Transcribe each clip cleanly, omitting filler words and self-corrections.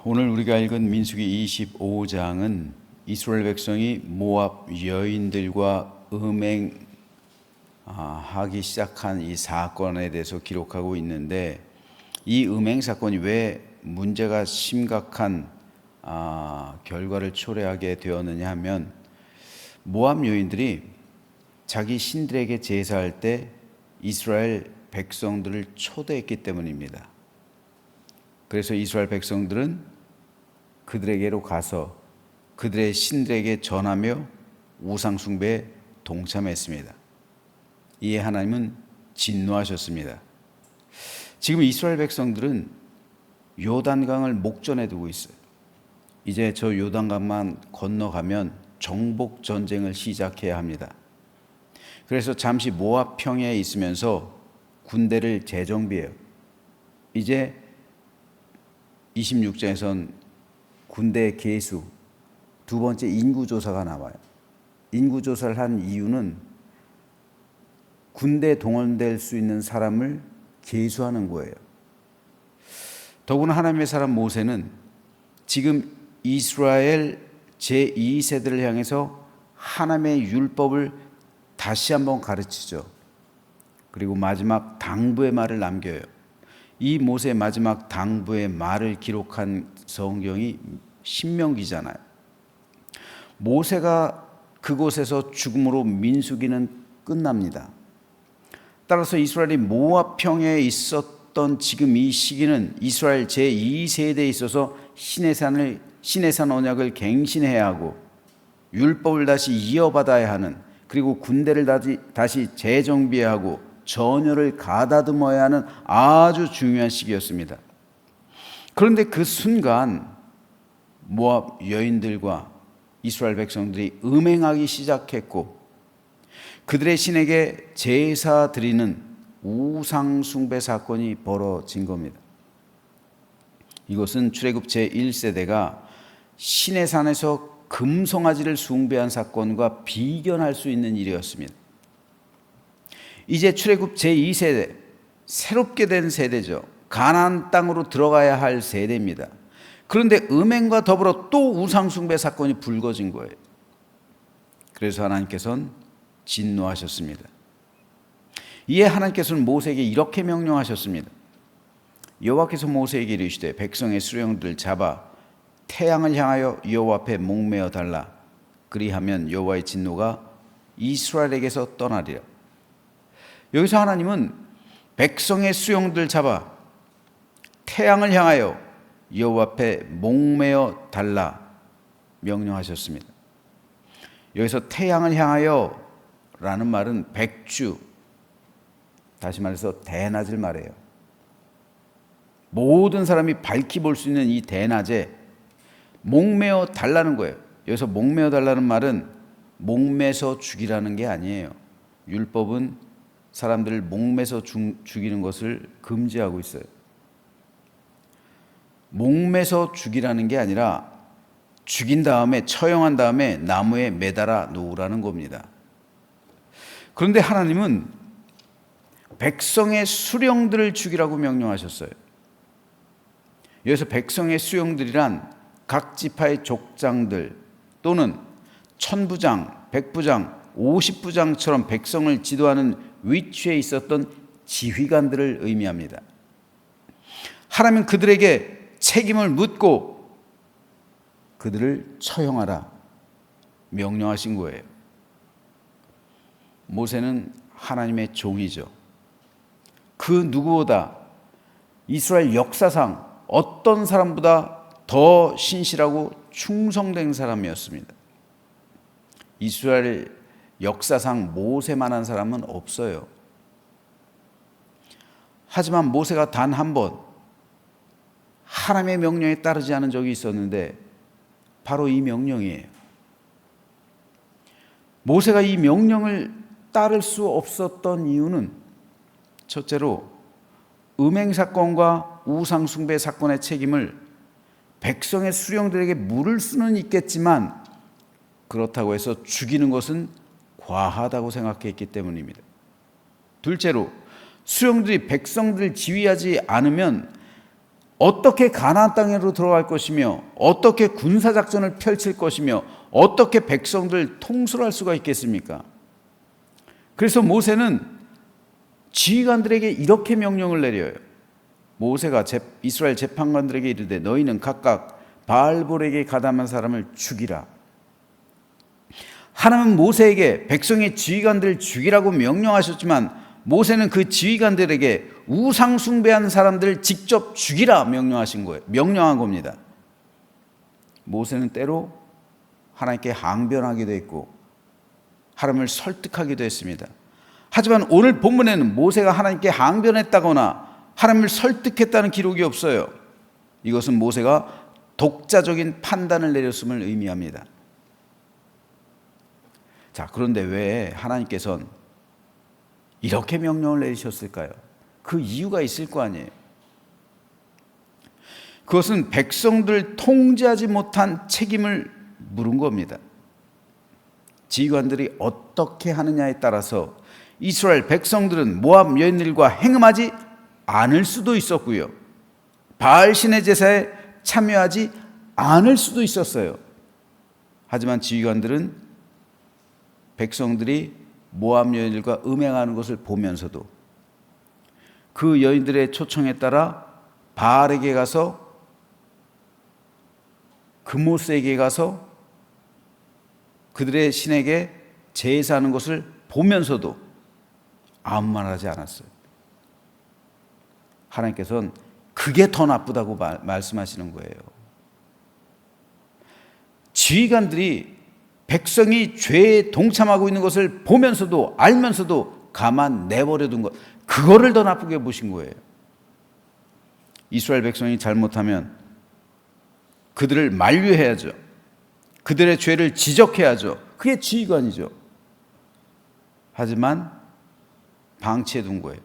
오늘 우리가 읽은 민수기 25장은 이스라엘 백성이 모압 여인들과 음행하기 시작한 이 사건에 대해서 기록하고 있는데, 이 음행 사건이 왜 문제가 심각한 결과를 초래하게 되었느냐 하면, 모압 여인들이 자기 신들에게 제사할 때 이스라엘 백성들을 초대했기 때문입니다. 그래서 이스라엘 백성들은 그들에게로 가서 그들의 신들에게 전하며 우상 숭배에 동참했습니다. 이에 하나님은 진노하셨습니다. 지금 이스라엘 백성들은 요단강을 목전에 두고 있어요. 이제 저 요단강만 건너가면 정복 전쟁을 시작해야 합니다. 그래서 잠시 모압 평야에 있으면서 군대를 재정비해요. 이제 26장에선 군대 계수, 두 번째 인구조사가 나와요. 인구조사를 한 이유는 군대에 동원될 수 있는 사람을 계수하는 거예요. 더구나 하나님의 사람 모세는 지금 이스라엘 제2세대를 향해서 하나님의 율법을 다시 한번 가르치죠. 그리고 마지막 당부의 말을 남겨요. 이 모세의 마지막 당부의 말을 기록한 성경이 신명기잖아요. 모세가 그곳에서 죽음으로 민수기는 끝납니다. 따라서 이스라엘이 모압 평야에 있었던 지금 이 시기는 이스라엘 제2세대에 있어서 시내산 언약을 갱신해야 하고 율법을 다시 이어받아야 하는, 그리고 군대를 다시 재정비해야 하고 전열을 가다듬어야 하는 아주 중요한 시기였습니다. 그런데 그 순간 모압 여인들과 이스라엘 백성들이 음행하기 시작했고, 그들의 신에게 제사 드리는 우상 숭배 사건이 벌어진 겁니다. 이것은 출애굽 제1세대가 시내산에서 금송아지를 숭배한 사건과 비견할 수 있는 일이었습니다. 이제 출애굽 제2세대, 새롭게 된 세대죠. 가나안 땅으로 들어가야 할 세대입니다. 그런데 음행과 더불어 또 우상 숭배 사건이 불거진 거예요. 그래서 하나님께서는 진노하셨습니다. 이에 하나님께서는 모세에게 이렇게 명령하셨습니다. 여호와께서 모세에게 이르시되 백성의 수령들을 잡아 태양을 향하여 여호와 앞에 목매어 달라. 그리하면 여호와의 진노가 이스라엘에게서 떠나리라. 여기서 하나님은 백성의 수령들 잡아 태양을 향하여 여호와 앞에 목매어 달라 명령하셨습니다. 여기서 태양을 향하여 라는 말은 백주, 다시 말해서 대낮을 말해요. 모든 사람이 밝히 볼 수 있는 이 대낮에 목매어 달라는 거예요. 여기서 목매어 달라는 말은 목매서 죽이라는 게 아니에요. 율법은 사람들을 목매서 죽이는 것을 금지하고 있어요. 목매서 죽이라는 게 아니라 죽인 다음에, 처형한 다음에 나무에 매달아 놓으라는 겁니다. 그런데 하나님은 백성의 수령들을 죽이라고 명령하셨어요. 여기서 백성의 수령들이란 각 지파의 족장들 또는 천부장, 백부장, 50부장처럼 백성을 지도하는 위치에 있었던 지휘관들을 의미합니다. 하나님은 그들에게 책임을 묻고 그들을 처형하라 명령하신 거예요. 모세는 하나님의 종이죠. 그 누구보다 이스라엘 역사상 어떤 사람보다 더 신실하고 충성된 사람이었습니다. 이스라엘 역사상 모세만한 사람은 없어요. 하지만 모세가 단 한 번 하나님의 명령에 따르지 않은 적이 있었는데 바로 이 명령이에요. 모세가 이 명령을 따를 수 없었던 이유는 첫째로 음행 사건과 우상 숭배 사건의 책임을 백성의 수령들에게 물을 수는 있겠지만 그렇다고 해서 죽이는 것은 과하다고 생각했기 때문입니다. 둘째로 수령들이 백성들을 지휘하지 않으면 어떻게 가나안 땅으로 들어갈 것이며 어떻게 군사 작전을 펼칠 것이며 어떻게 백성들 통솔할 수가 있겠습니까? 그래서 모세는 지휘관들에게 이렇게 명령을 내려요. 모세가 이스라엘 재판관들에게 이르되 너희는 각각 바알볼에게 가담한 사람을 죽이라. 하나님은 모세에게 백성의 지휘관들을 죽이라고 명령하셨지만 모세는 그 지휘관들에게 우상 숭배하는 사람들을 직접 죽이라 명령한 겁니다. 모세는 때로 하나님께 항변하기도 했고 하나님을 설득하기도 했습니다. 하지만 오늘 본문에는 모세가 하나님께 항변했다거나 하나님을 설득했다는 기록이 없어요. 이것은 모세가 독자적인 판단을 내렸음을 의미합니다. 자, 그런데 왜 하나님께서는 이렇게 명령을 내리셨을까요? 그 이유가 있을 거 아니에요. 그것은 백성들을 통제하지 못한 책임을 물은 겁니다. 지휘관들이 어떻게 하느냐에 따라서 이스라엘 백성들은 모압 여인들과 행음하지 않을 수도 있었고요. 바알 신의 제사에 참여하지 않을 수도 있었어요. 하지만 지휘관들은 백성들이 모압 여인들과 음행하는 것을 보면서도 그 여인들의 초청에 따라 바알에게 가서 그모스에게 가서 그들의 신에게 제사하는 것을 보면서도 아무 말 하지 않았어요. 하나님께서는 그게 더 나쁘다고 말씀하시는 거예요. 지휘관들이 백성이 죄에 동참하고 있는 것을 보면서도 알면서도 가만 내버려둔 것, 그거를 더 나쁘게 보신 거예요. 이스라엘 백성이 잘못하면 그들을 만류해야죠. 그들의 죄를 지적해야죠. 그게 지휘관이죠. 하지만 방치해둔 거예요.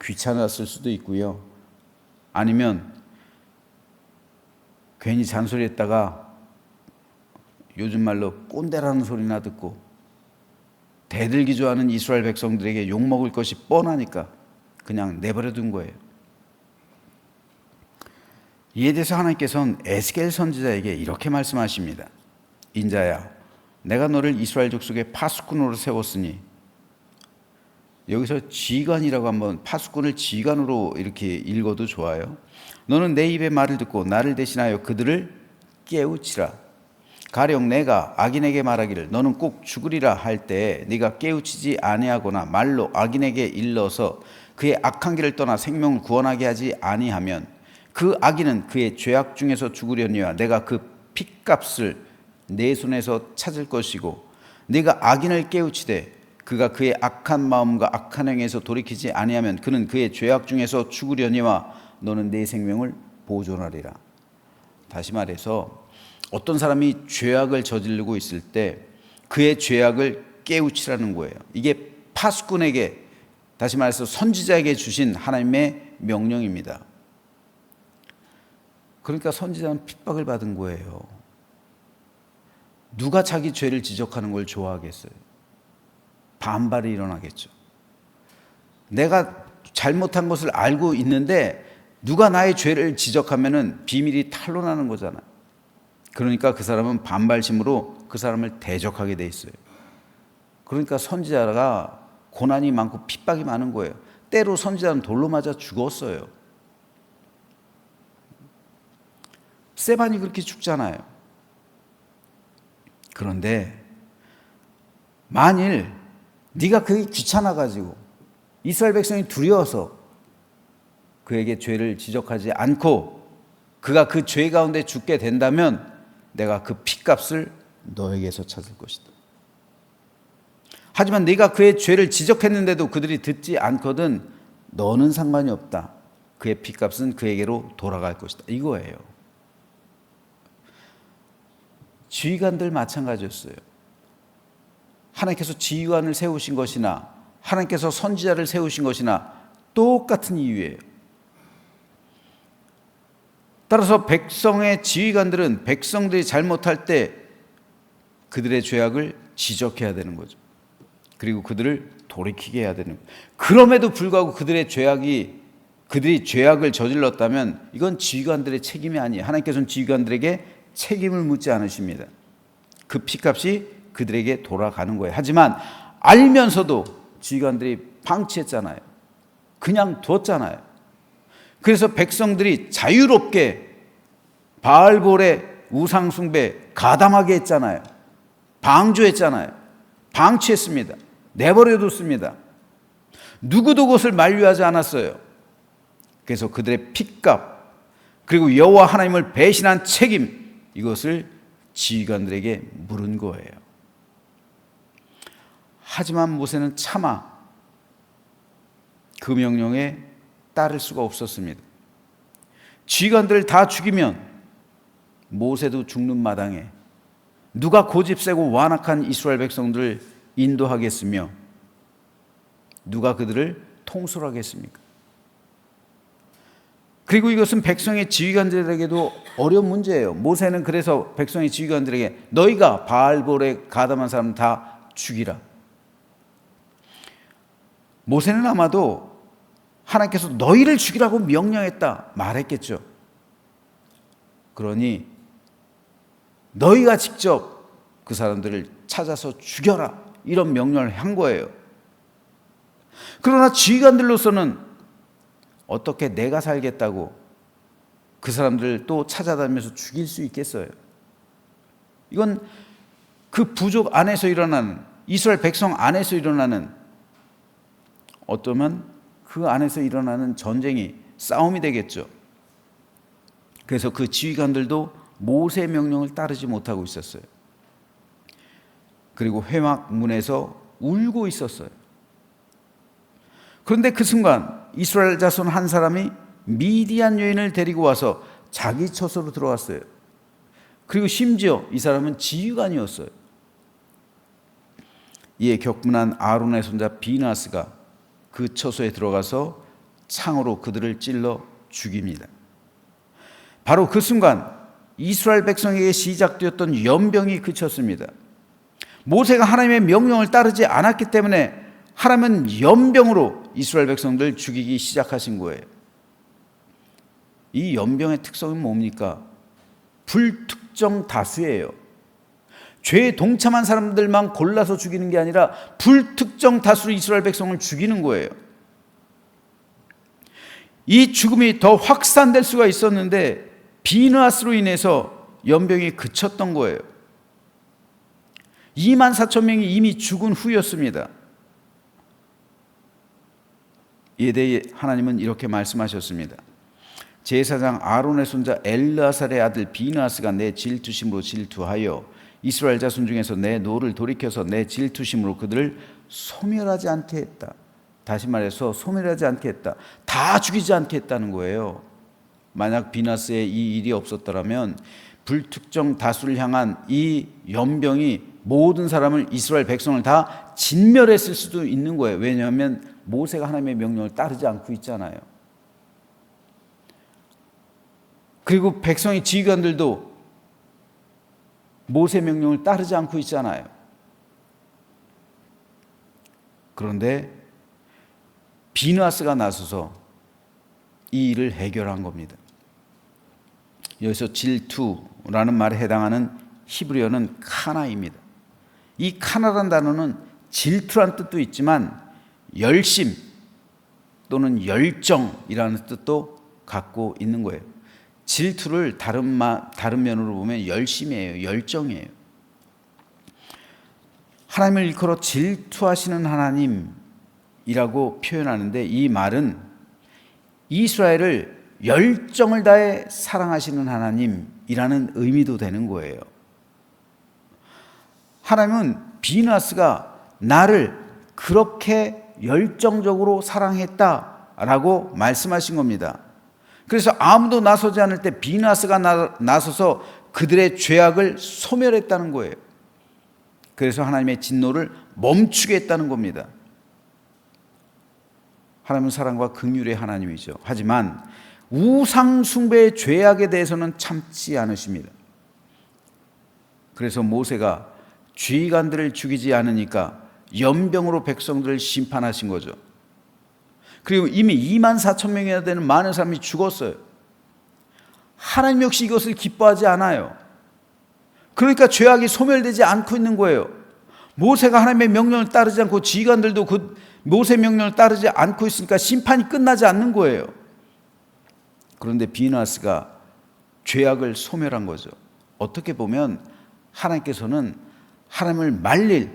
귀찮았을 수도 있고요. 아니면 괜히 잔소리했다가 요즘 말로 꼰대라는 소리나 듣고 대들기 좋아하는 이스라엘 백성들에게 욕먹을 것이 뻔하니까 그냥 내버려둔 거예요. 이에 대해서 하나님께서는 에스겔 선지자에게 이렇게 말씀하십니다. 인자야, 내가 너를 이스라엘 족속의 파수꾼으로 세웠으니, 여기서 지휘관이라고 한번, 파수꾼을 지휘관으로 이렇게 읽어도 좋아요. 너는 내 입의 말을 듣고 나를 대신하여 그들을 깨우치라. 가령 내가 악인에게 말하기를 너는 꼭 죽으리라 할 때에 네가 깨우치지 아니하거나 말로 악인에게 일러서 그의 악한 길을 떠나 생명을 구원하게 하지 아니하면 그 악인은 그의 죄악 중에서 죽으려니와 내가 그 핏값을 내 손에서 찾을 것이고, 네가 악인을 깨우치되 그가 그의 악한 마음과 악한 행에서 돌이키지 아니하면 그는 그의 죄악 중에서 죽으려니와 너는 내 생명을 보존하리라. 다시 말해서 어떤 사람이 죄악을 저지르고 있을 때 그의 죄악을 깨우치라는 거예요. 이게 파수꾼에게, 다시 말해서 선지자에게 주신 하나님의 명령입니다. 그러니까 선지자는 핍박을 받은 거예요. 누가 자기 죄를 지적하는 걸 좋아하겠어요? 반발이 일어나겠죠. 내가 잘못한 것을 알고 있는데 누가 나의 죄를 지적하면은 비밀이 탄로나는 거잖아요. 그러니까 그 사람은 반발심으로 그 사람을 대적하게 돼 있어요. 그러니까 선지자가 고난이 많고 핍박이 많은 거예요. 때로 선지자는 돌로 맞아 죽었어요. 스데반이 그렇게 죽잖아요. 그런데 만일 네가 그게 귀찮아가지고 이스라엘 백성이 두려워서 그에게 죄를 지적하지 않고 그가 그 죄 가운데 죽게 된다면 내가 그 핏값을 너에게서 찾을 것이다. 하지만 네가 그의 죄를 지적했는데도 그들이 듣지 않거든 너는 상관이 없다. 그의 핏값은 그에게로 돌아갈 것이다. 이거예요. 지휘관들 마찬가지였어요. 하나님께서 지휘관을 세우신 것이나 하나님께서 선지자를 세우신 것이나 똑같은 이유예요. 따라서 백성의 지휘관들은 백성들이 잘못할 때 그들의 죄악을 지적해야 되는 거죠. 그리고 그들을 돌이키게 해야 되는 거예요. 그럼에도 불구하고 그들의 죄악이 그들이 죄악을 저질렀다면 이건 지휘관들의 책임이 아니에요. 하나님께서는 지휘관들에게 책임을 묻지 않으십니다. 그 피값이 그들에게 돌아가는 거예요. 하지만 알면서도 지휘관들이 방치했잖아요. 그냥 뒀잖아요. 그래서 백성들이 자유롭게 바알볼의 우상숭배 가담하게 했잖아요. 방조했잖아요. 방치했습니다. 내버려뒀습니다. 누구도 그것을 만류하지 않았어요. 그래서 그들의 핏값, 그리고 여호와 하나님을 배신한 책임, 이것을 지휘관들에게 물은 거예요. 하지만 모세는 차마 그 명령에 따를 수가 없었습니다. 지휘관들을 다 죽이면 모세도 죽는 마당에 누가 고집세고 완악한 이스라엘 백성들을 인도하겠으며 누가 그들을 통솔하겠습니까? 그리고 이것은 백성의 지휘관들에게도 어려운 문제예요. 모세는 그래서 백성의 지휘관들에게 너희가 바알볼에 가담한 사람 다 죽이라. 모세는 아마도 하나님께서 너희를 죽이라고 명령했다 말했겠죠. 그러니 너희가 직접 그 사람들을 찾아서 죽여라, 이런 명령을 한 거예요. 그러나 지휘관들로서는 어떻게 내가 살겠다고 그 사람들을 또 찾아다니면서 죽일 수 있겠어요? 이건 그 부족 안에서 일어나는, 이스라엘 백성 안에서 일어나는, 어쩌면 그 안에서 일어나는 전쟁이, 싸움이 되겠죠. 그래서 그 지휘관들도 모세의 명령을 따르지 못하고 있었어요. 그리고 회막문에서 울고 있었어요. 그런데 그 순간 이스라엘 자손 한 사람이 미디안 여인을 데리고 와서 자기 처소로 들어왔어요. 그리고 심지어 이 사람은 지휘관이었어요. 이에 격분한 아론의 손자 비나스가 그 처소에 들어가서 창으로 그들을 찔러 죽입니다. 바로 그 순간 이스라엘 백성에게 시작되었던 연병이 그쳤습니다. 모세가 하나님의 명령을 따르지 않았기 때문에 하나님은 연병으로 이스라엘 백성들 죽이기 시작하신 거예요. 이 연병의 특성은 뭡니까? 불특정 다수예요. 죄에 동참한 사람들만 골라서 죽이는 게 아니라 불특정 다수로 이스라엘 백성을 죽이는 거예요. 이 죽음이 더 확산될 수가 있었는데 비느하스로 인해서 연병이 그쳤던 거예요. 24,000명이 이미 죽은 후였습니다. 이에 대해 하나님은 이렇게 말씀하셨습니다. 제사장 아론의 손자 엘르아살의 아들 비느하스가 내 질투심으로 질투하여 이스라엘 자손 중에서 내 노를 돌이켜서 내 질투심으로 그들을 소멸하지 않게 했다. 다시 말해서 소멸하지 않게 했다. 다 죽이지 않게 했다는 거예요. 만약 비느하스의 이 일이 없었더라면 불특정 다수를 향한 이 연병이 모든 사람을, 이스라엘 백성을 다 진멸했을 수도 있는 거예요. 왜냐하면 모세가 하나님의 명령을 따르지 않고 있잖아요. 그리고 백성의 지휘관들도 모세 명령을 따르지 않고 있잖아요. 그런데 비느하스가 나서서 이 일을 해결한 겁니다. 여기서 질투라는 말에 해당하는 히브리어는 카나입니다. 이 카나라는 단어는 질투란 뜻도 있지만 열심 또는 열정이라는 뜻도 갖고 있는 거예요. 질투를 다른 면으로 보면 열심이에요. 열정이에요. 하나님을 일컬어 질투하시는 하나님이라고 표현하는데 이 말은 이스라엘을 열정을 다해 사랑하시는 하나님이라는 의미도 되는 거예요. 하나님은 비느하스가 나를 그렇게 열정적으로 사랑했다라고 말씀하신 겁니다. 그래서 아무도 나서지 않을 때 비느하스가 나서서 그들의 죄악을 소멸했다는 거예요. 그래서 하나님의 진노를 멈추게 했다는 겁니다. 하나님은 사랑과 긍휼의 하나님이죠. 하지만 우상 숭배의 죄악에 대해서는 참지 않으십니다. 그래서 모세가 지휘관들을 죽이지 않으니까 연병으로 백성들을 심판하신 거죠. 그리고 이미 2만 4천 명이나 되는 많은 사람이 죽었어요. 하나님 역시 이것을 기뻐하지 않아요. 그러니까 죄악이 소멸되지 않고 있는 거예요. 모세가 하나님의 명령을 따르지 않고 지휘관들도 그 모세 명령을 따르지 않고 있으니까 심판이 끝나지 않는 거예요. 그런데 비느하스가 죄악을 소멸한 거죠. 어떻게 보면 하나님께서는 하나님을 말릴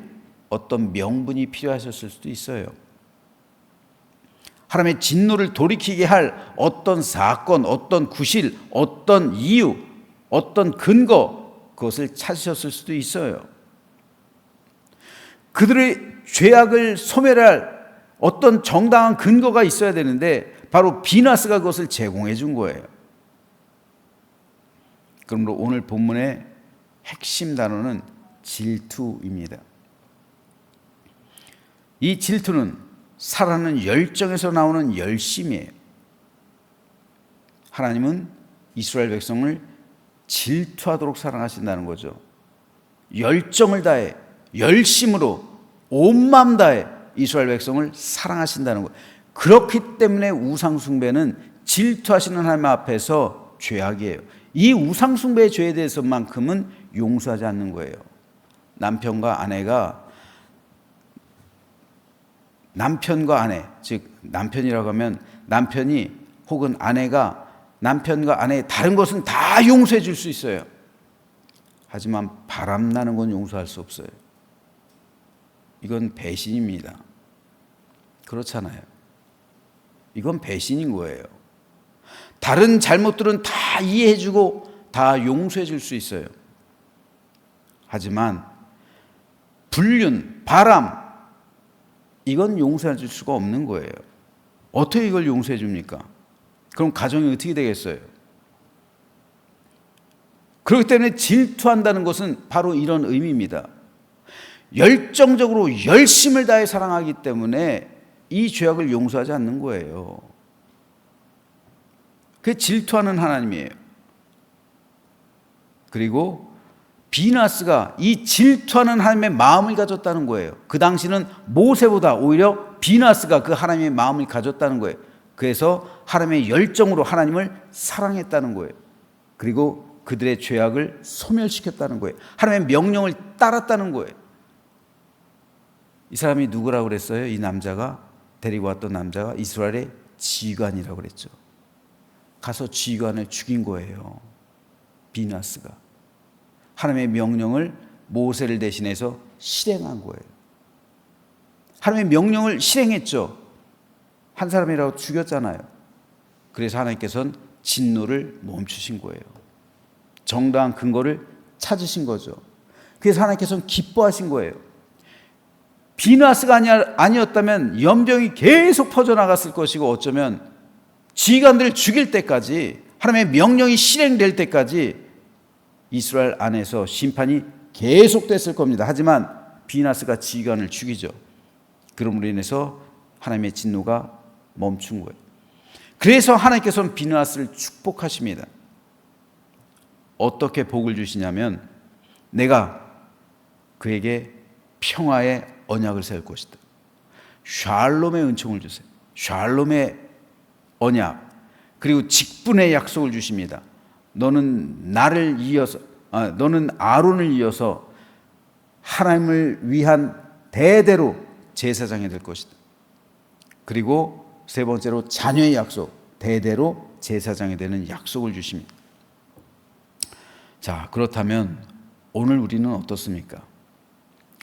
어떤 명분이 필요하셨을 수도 있어요. 하나님의 진노를 돌이키게 할 어떤 사건, 어떤 구실, 어떤 이유, 어떤 근거, 그것을 찾으셨을 수도 있어요. 그들의 죄악을 소멸할 어떤 정당한 근거가 있어야 되는데 바로 비느하스가 그것을 제공해 준 거예요. 그러므로 오늘 본문의 핵심 단어는 질투입니다. 이 질투는 살아가는 열정에서 나오는 열심이에요. 하나님은 이스라엘 백성을 질투하도록 사랑하신다는 거죠. 열정을 다해 열심으로 온 마음 다해 이스라엘 백성을 사랑하신다는 것. 그렇기 때문에 우상숭배는 질투하시는 하나님 앞에서 죄악이에요. 이 우상숭배의 죄에 대해서만큼은 용서하지 않는 거예요. 남편과 아내가 남편과 아내, 즉 남편이라고 하면 남편이 혹은 아내가 남편과 아내의 다른 것은 다 용서해 줄 수 있어요. 하지만 바람나는 건 용서할 수 없어요. 이건 배신입니다. 그렇잖아요. 이건 배신인 거예요. 다른 잘못들은 다 이해해 주고 다 용서해 줄 수 있어요. 하지만 불륜, 바람, 이건 용서해 줄 수가 없는 거예요. 어떻게 이걸 용서해 줍니까? 그럼 가정이 어떻게 되겠어요? 그렇기 때문에 질투한다는 것은 바로 이런 의미입니다. 열정적으로 열심을 다해 사랑하기 때문에 이 죄악을 용서하지 않는 거예요. 그게 질투하는 하나님이에요. 그리고 비느하스가 이 질투하는 하나님의 마음을 가졌다는 거예요. 그 당시는 모세보다 오히려 비느하스가 그 하나님의 마음을 가졌다는 거예요. 그래서 하나님의 열정으로 하나님을 사랑했다는 거예요. 그리고 그들의 죄악을 소멸시켰다는 거예요. 하나님의 명령을 따랐다는 거예요. 이 사람이 누구라고 그랬어요? 이 남자가, 데리고 왔던 남자가 이스라엘의 지휘관이라고 그랬죠. 가서 지휘관을 죽인 거예요. 비느하스가. 하나님의 명령을 모세를 대신해서 실행한 거예요. 하나님의 명령을 실행했죠. 한 사람이라고 죽였잖아요. 그래서 하나님께서는 진노를 멈추신 거예요. 정당한 근거를 찾으신 거죠. 그래서 하나님께서는 기뻐하신 거예요. 비느하스가 아니었다면 연병이 계속 퍼져나갔을 것이고 어쩌면 지휘관들을 죽일 때까지, 하나님의 명령이 실행될 때까지 이스라엘 안에서 심판이 계속됐을 겁니다. 하지만 비느하스가 지휘관을 죽이죠. 그럼으로 인해서 하나님의 진노가 멈춘 거예요. 그래서 하나님께서는 비느하스를 축복하십니다. 어떻게 복을 주시냐면 내가 그에게 평화의 언약을 세울 것이다. 샬롬의 은총을 주세요. 샬롬의 언약, 그리고 직분의 약속을 주십니다. 너는 나를 이어서, 너는 아론을 이어서 하나님을 위한 대대로 제사장이 될 것이다. 그리고 세 번째로 자녀의 약속, 대대로 제사장이 되는 약속을 주십니다. 자, 그렇다면 오늘 우리는 어떻습니까?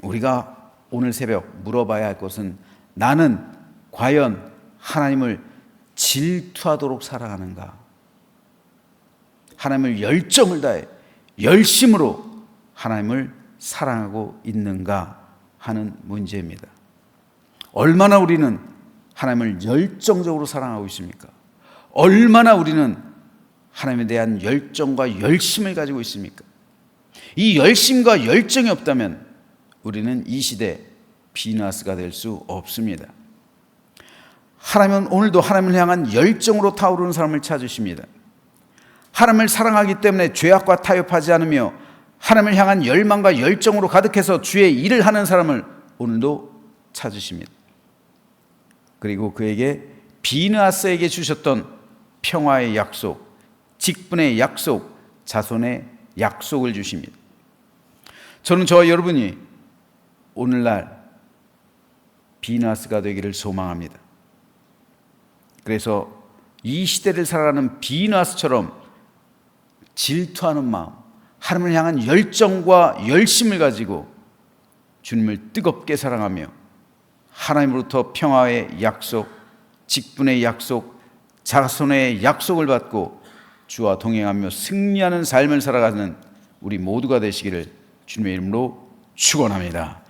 우리가 오늘 새벽 물어봐야 할 것은 나는 과연 하나님을 질투하도록 사랑하는가? 하나님을 열정을 다해 열심으로 하나님을 사랑하고 있는가 하는 문제입니다. 얼마나 우리는 하나님을 열정적으로 사랑하고 있습니까? 얼마나 우리는 하나님에 대한 열정과 열심을 가지고 있습니까? 이 열심과 열정이 없다면 우리는 이 시대 비느하스가 될 수 없습니다. 하나님은 오늘도 하나님을 향한 열정으로 타오르는 사람을 찾으십니다. 하나님을 사랑하기 때문에 죄악과 타협하지 않으며 하나님을 향한 열망과 열정으로 가득해서 주의 일을 하는 사람을 오늘도 찾으십니다. 그리고 그에게 비느하스에게 주셨던 평화의 약속, 직분의 약속, 자손의 약속을 주십니다. 저는 저와 여러분이 오늘날 비느하스가 되기를 소망합니다. 그래서 이 시대를 살아가는 비느하스처럼 질투하는 마음, 하나님을 향한 열정과 열심을 가지고 주님을 뜨겁게 사랑하며 하나님으로부터 평화의 약속, 직분의 약속, 자손의 약속을 받고 주와 동행하며 승리하는 삶을 살아가는 우리 모두가 되시기를 주님의 이름으로 축원합니다.